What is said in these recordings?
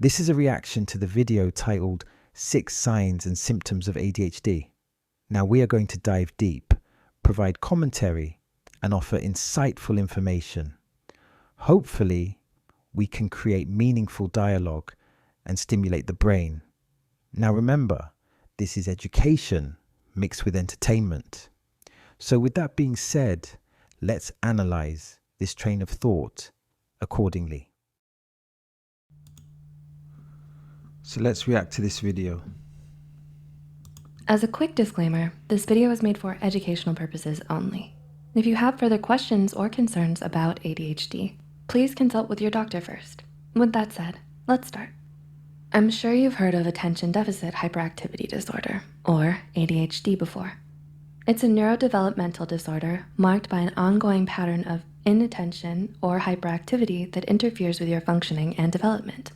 This is a reaction to the video titled 6 Signs and Symptoms of ADHD. Now we are going to dive deep, provide commentary, and offer insightful information. Hopefully, we can create meaningful dialogue and stimulate the brain. Now remember, this is education mixed with entertainment. So with that being said, let's analyze this train of thought accordingly. So let's react to this video. As a quick disclaimer, this video is made for educational purposes only. If you have further questions or concerns about ADHD, please consult with your doctor first. With that said, let's start. I'm sure you've heard of attention deficit hyperactivity disorder, or ADHD, before. It's a neurodevelopmental disorder marked by an ongoing pattern of inattention or hyperactivity that interferes with your functioning and development.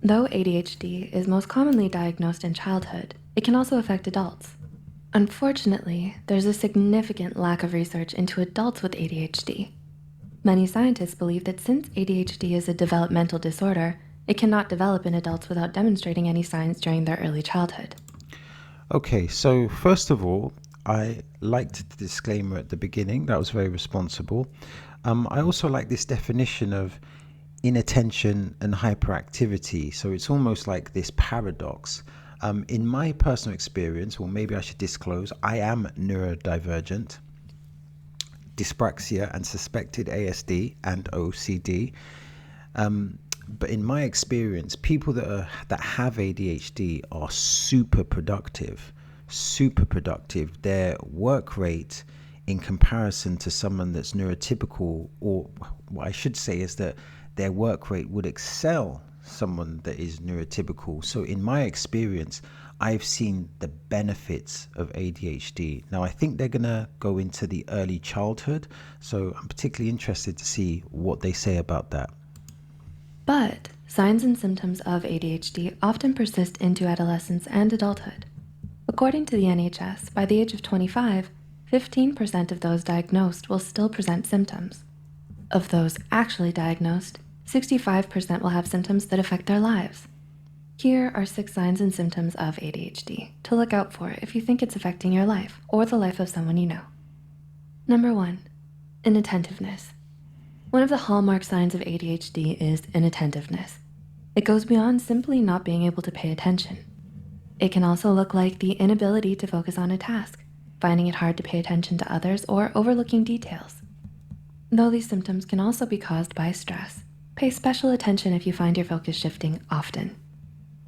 Though ADHD is most commonly diagnosed in childhood, it can also affect adults. Unfortunately, there's a significant lack of research into adults with ADHD. Many scientists believe that since ADHD is a developmental disorder, it cannot develop in adults without demonstrating any signs during their early childhood. Okay, so first of all, I liked the disclaimer at the beginning. That was very responsible. I also like this definition of inattention and hyperactivity. So it's almost like this paradox. In my personal experience, or maybe I should disclose, I am neurodivergent, dyspraxia and suspected ASD and OCD. But in my experience, people that have ADHD are super productive. Their work rate in comparison to someone that's neurotypical, or what I should say is that their work rate would excel someone that is neurotypical. So in my experience, I've seen the benefits of ADHD. Now I think they're gonna go into the early childhood, so I'm particularly interested to see what they say about that. But signs and symptoms of ADHD often persist into adolescence and adulthood. According to the NHS, by the age of 25, 15% of those diagnosed will still present symptoms. Of those actually diagnosed, 65% will have symptoms that affect their lives. Here are 6 signs and symptoms of ADHD to look out for if you think it's affecting your life or the life of someone you know. Number 1, inattentiveness. One of the hallmark signs of ADHD is inattentiveness. It goes beyond simply not being able to pay attention. It can also look like the inability to focus on a task, finding it hard to pay attention to others, or overlooking details. Though these symptoms can also be caused by stress, pay special attention if you find your focus shifting often.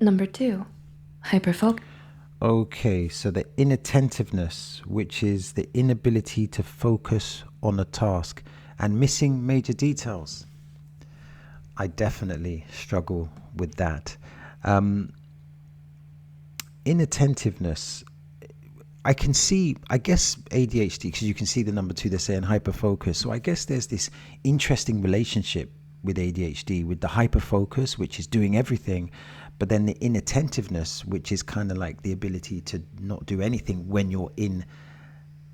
Number 2, hyperfocus. Okay, so the inattentiveness, which is the inability to focus on a task and missing major details. I definitely struggle with that. Inattentiveness, I can see, I guess ADHD, because you can see the number 2, they're saying hyperfocus. So I guess there's this interesting relationship with ADHD, with the hyperfocus, which is doing everything, but then the inattentiveness, which is kind of like the ability to not do anything when you're in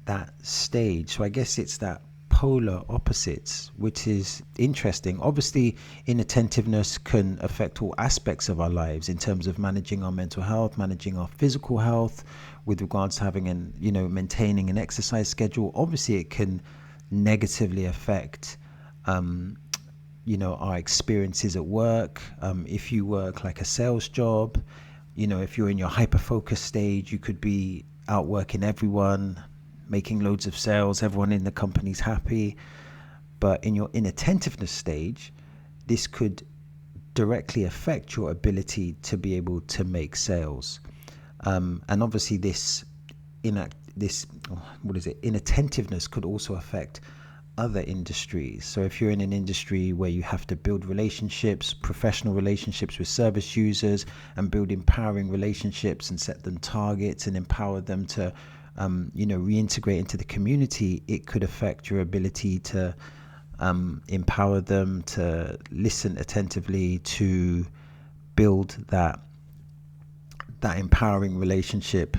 that stage. So I guess it's that polar opposites, which is interesting. Obviously, inattentiveness can affect all aspects of our lives in terms of managing our mental health, managing our physical health, with regards to having an, maintaining an exercise schedule. Obviously, it can negatively affect our experiences at work. If you work like a sales job, if you're in your hyper-focus stage, you could be outworking everyone, making loads of sales, everyone in the company's happy. But in your inattentiveness stage, this could directly affect your ability to be able to make sales. And obviously inattentiveness could also affect other industries. So if you're in an industry where you have to build relationships, professional relationships with service users, and build empowering relationships and set them targets and empower them to reintegrate into the community, it could affect your ability to empower them to listen attentively, to build that empowering relationship,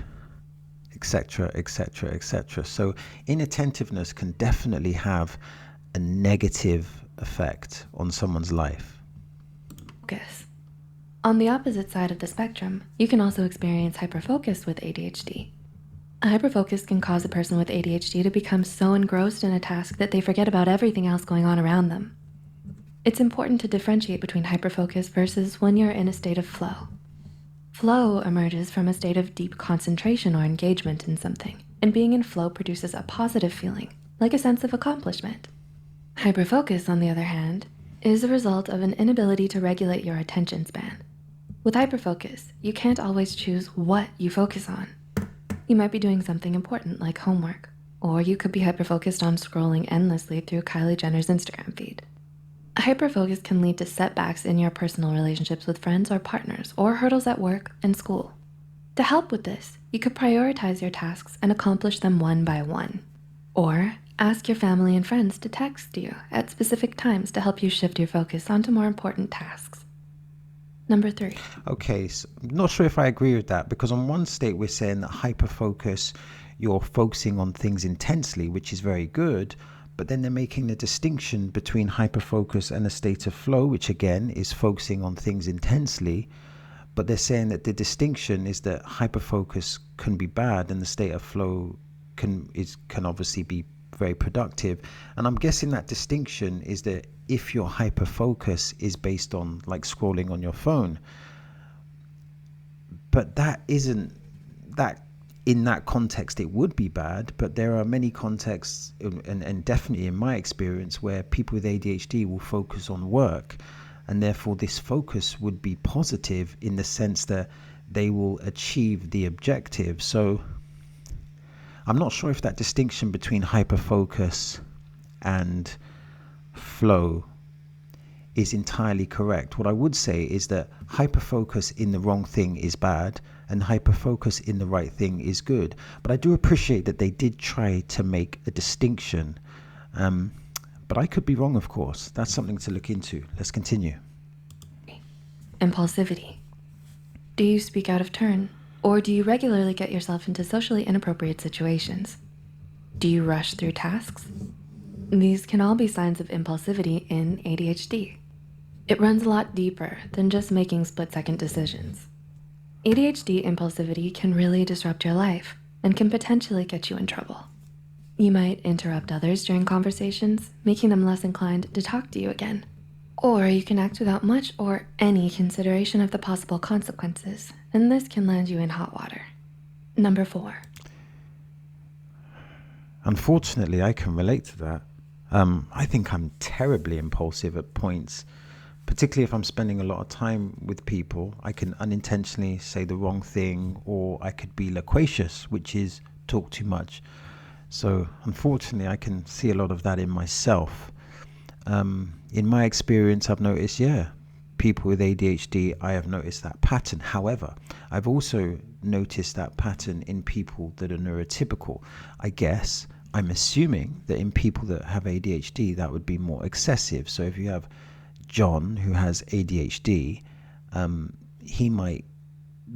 etc., etc., etc. So inattentiveness can definitely have a negative effect on someone's life. Focus. On the opposite side of the spectrum, you can also experience hyperfocus with ADHD. Hyperfocus can cause a person with ADHD to become so engrossed in a task that they forget about everything else going on around them. It's important to differentiate between hyperfocus versus when you're in a state of flow. Flow emerges from a state of deep concentration or engagement in something, and being in flow produces a positive feeling, like a sense of accomplishment. Hyperfocus, on the other hand, is a result of an inability to regulate your attention span. With hyperfocus, you can't always choose what you focus on. You might be doing something important like homework, or you could be hyperfocused on scrolling endlessly through Kylie Jenner's Instagram feed. Hyperfocus can lead to setbacks in your personal relationships with friends or partners, or hurdles at work and school. To help with this, you could prioritize your tasks and accomplish them one by one. Or ask your family and friends to text you at specific times to help you shift your focus onto more important tasks. Number 3. Okay, so I'm not sure if I agree with that, because on one state we're saying that hyperfocus, you're focusing on things intensely, which is very good, but then they're making the distinction between hyperfocus and a state of flow, which again is focusing on things intensely, but they're saying that the distinction is that hyperfocus can be bad and the state of flow can obviously be very productive. And I'm guessing that distinction is that if your hyperfocus is based on like scrolling on your phone, but that isn't that in that context it would be bad, but there are many contexts and definitely in my experience where people with ADHD will focus on work, and therefore this focus would be positive in the sense that they will achieve the objective. So I'm not sure if that distinction between hyperfocus and flow is entirely correct. What I would say is that hyperfocus in the wrong thing is bad and hyperfocus in the right thing is good. But I do appreciate that they did try to make a distinction. But I could be wrong, of course. That's something to look into. Let's continue. Impulsivity. Do you speak out of turn? Or do you regularly get yourself into socially inappropriate situations? Do you rush through tasks? These can all be signs of impulsivity in ADHD. It runs a lot deeper than just making split-second decisions. ADHD impulsivity can really disrupt your life and can potentially get you in trouble. You might interrupt others during conversations, making them less inclined to talk to you again. Or you can act without much or any consideration of the possible consequences, and this can land you in hot water. Number 4. Unfortunately, I can relate to that. I think I'm terribly impulsive at points, particularly if I'm spending a lot of time with people. I can unintentionally say the wrong thing, or I could be loquacious, which is talk too much. So unfortunately, I can see a lot of that in myself. In my experience, I've noticed, people with ADHD, I have noticed that pattern. However, I've also noticed that pattern in people that are neurotypical. I guess I'm assuming that in people that have ADHD, that would be more excessive. So if you have John who has ADHD, he might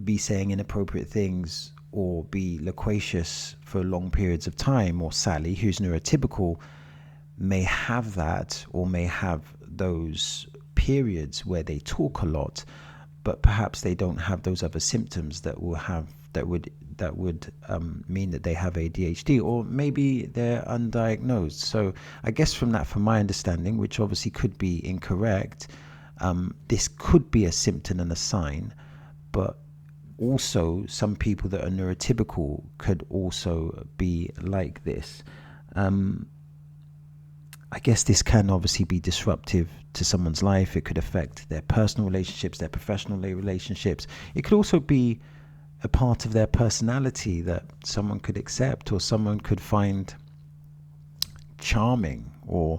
be saying inappropriate things or be loquacious for long periods of time. Or Sally, who's neurotypical, may have that, or may have those periods where they talk a lot, but perhaps they don't have those other symptoms that would mean that they have ADHD, or maybe they're undiagnosed. So I guess from my understanding, which obviously could be incorrect, this could be a symptom and a sign, but also some people that are neurotypical could also be like this. I guess this can obviously be disruptive to someone's life. It could affect their personal relationships, their professional relationships. It could also be a part of their personality that someone could accept, or someone could find charming, or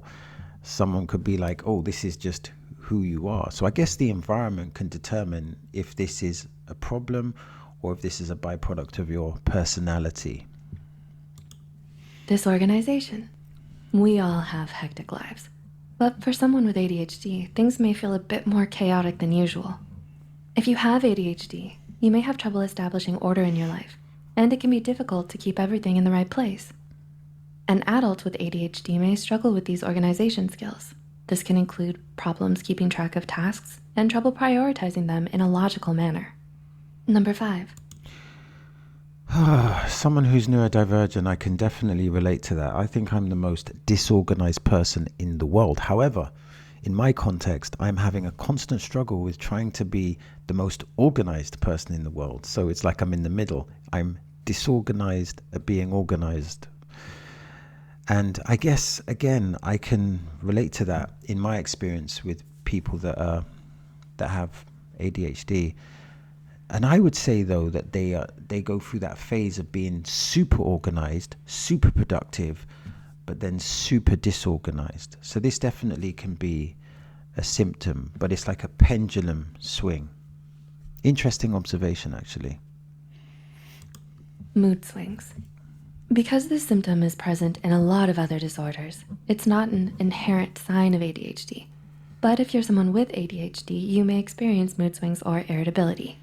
someone could be like, oh, this is just who you are. So I guess the environment can determine if this is a problem or if this is a byproduct of your personality. Disorganization. We all have hectic lives, but for someone with ADHD, things may feel a bit more chaotic than usual. If you have ADHD, you may have trouble establishing order in your life, and it can be difficult to keep everything in the right place. An adult with ADHD may struggle with these organization skills. This can include problems keeping track of tasks and trouble prioritizing them in a logical manner. Number 5. Someone who's neurodivergent, I can definitely relate to that. I think I'm the most disorganized person in the world. However, in my context, I'm having a constant struggle with trying to be the most organized person in the world. So it's like I'm in the middle. I'm disorganized at being organized. And I guess, again, I can relate to that in my experience with people that have ADHD. And I would say, though, that they go through that phase of being super organized, super productive, but then super disorganized. So this definitely can be a symptom, but it's like a pendulum swing. Interesting observation, actually. Mood swings. Because this symptom is present in a lot of other disorders, it's not an inherent sign of ADHD. But if you're someone with ADHD, you may experience mood swings or irritability.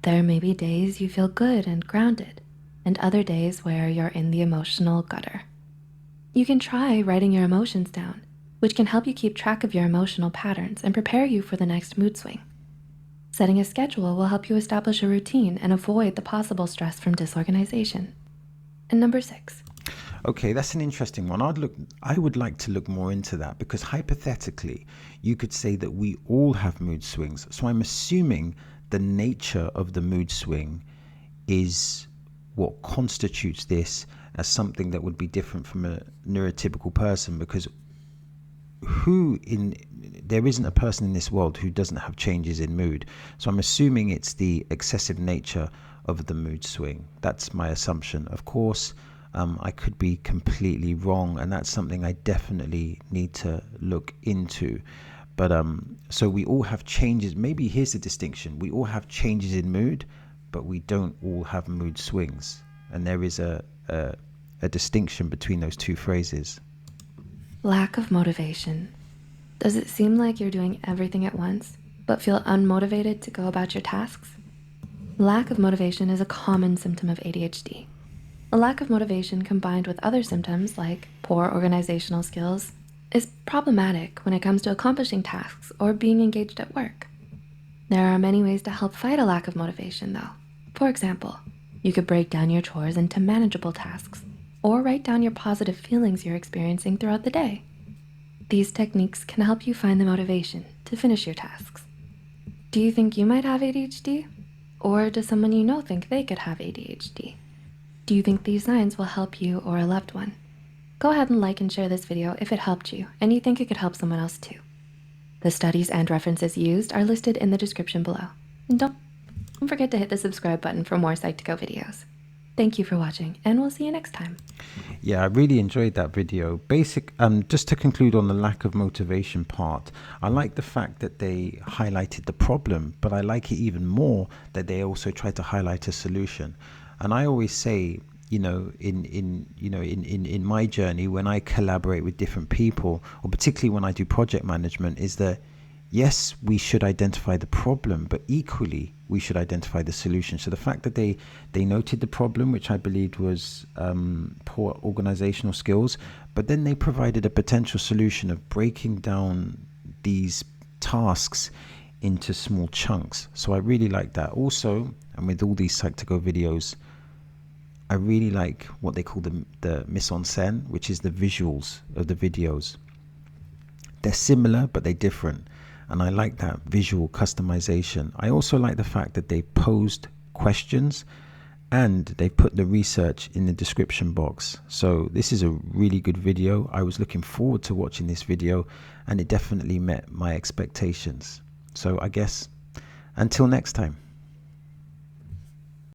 There may be days you feel good and grounded, and other days where you're in the emotional gutter. You can try writing your emotions down, which can help you keep track of your emotional patterns and prepare you for the next mood swing. Setting a schedule will help you establish a routine and avoid the possible stress from disorganization. And number 6. Okay, that's an interesting one. I would like to look more into that, because hypothetically, you could say that we all have mood swings. So I'm assuming the nature of the mood swing is what constitutes this as something that would be different from a neurotypical person, because there isn't a person in this world who doesn't have changes in mood. So I'm assuming it's the excessive nature of the mood swing. That's my assumption. Of course, I could be completely wrong, and that's something I definitely need to look into. But so we all have changes. Maybe here's the distinction: we all have changes in mood, but we don't all have mood swings. And there is a distinction between those two phrases. Lack of motivation. Does it seem like you're doing everything at once, but feel unmotivated to go about your tasks? Lack of motivation is a common symptom of ADHD. A lack of motivation combined with other symptoms like poor organizational skills is problematic when it comes to accomplishing tasks or being engaged at work. There are many ways to help fight a lack of motivation, though. For example, you could break down your chores into manageable tasks or write down your positive feelings you're experiencing throughout the day. These techniques can help you find the motivation to finish your tasks. Do you think you might have ADHD? Or does someone you know think they could have ADHD? Do you think these signs will help you or a loved one? Go ahead and like and share this video if it helped you and you think it could help someone else too. The studies and references used are listed in the description below. And don't forget to hit the subscribe button for more Psych2Go videos. Thank you for watching, and we'll see you next time. Yeah, I really enjoyed that video. Just to conclude on the lack of motivation part, I like the fact that they highlighted the problem, but I like it even more that they also tried to highlight a solution. And I always say, in my journey, when I collaborate with different people, or particularly when I do project management, is that yes, we should identify the problem, but equally we should identify the solution. So the fact that they noted the problem, which I believed was poor organizational skills, but then they provided a potential solution of breaking down these tasks into small chunks. So I really like that. Also, and with all these Psych2Go videos, I really like what they call the mise en scène, which is the visuals of the videos. They're similar, but they're different. And I like that visual customization. I also like the fact that they posed questions and they put the research in the description box. So this is a really good video. I was looking forward to watching this video, and it definitely met my expectations. So I guess until next time.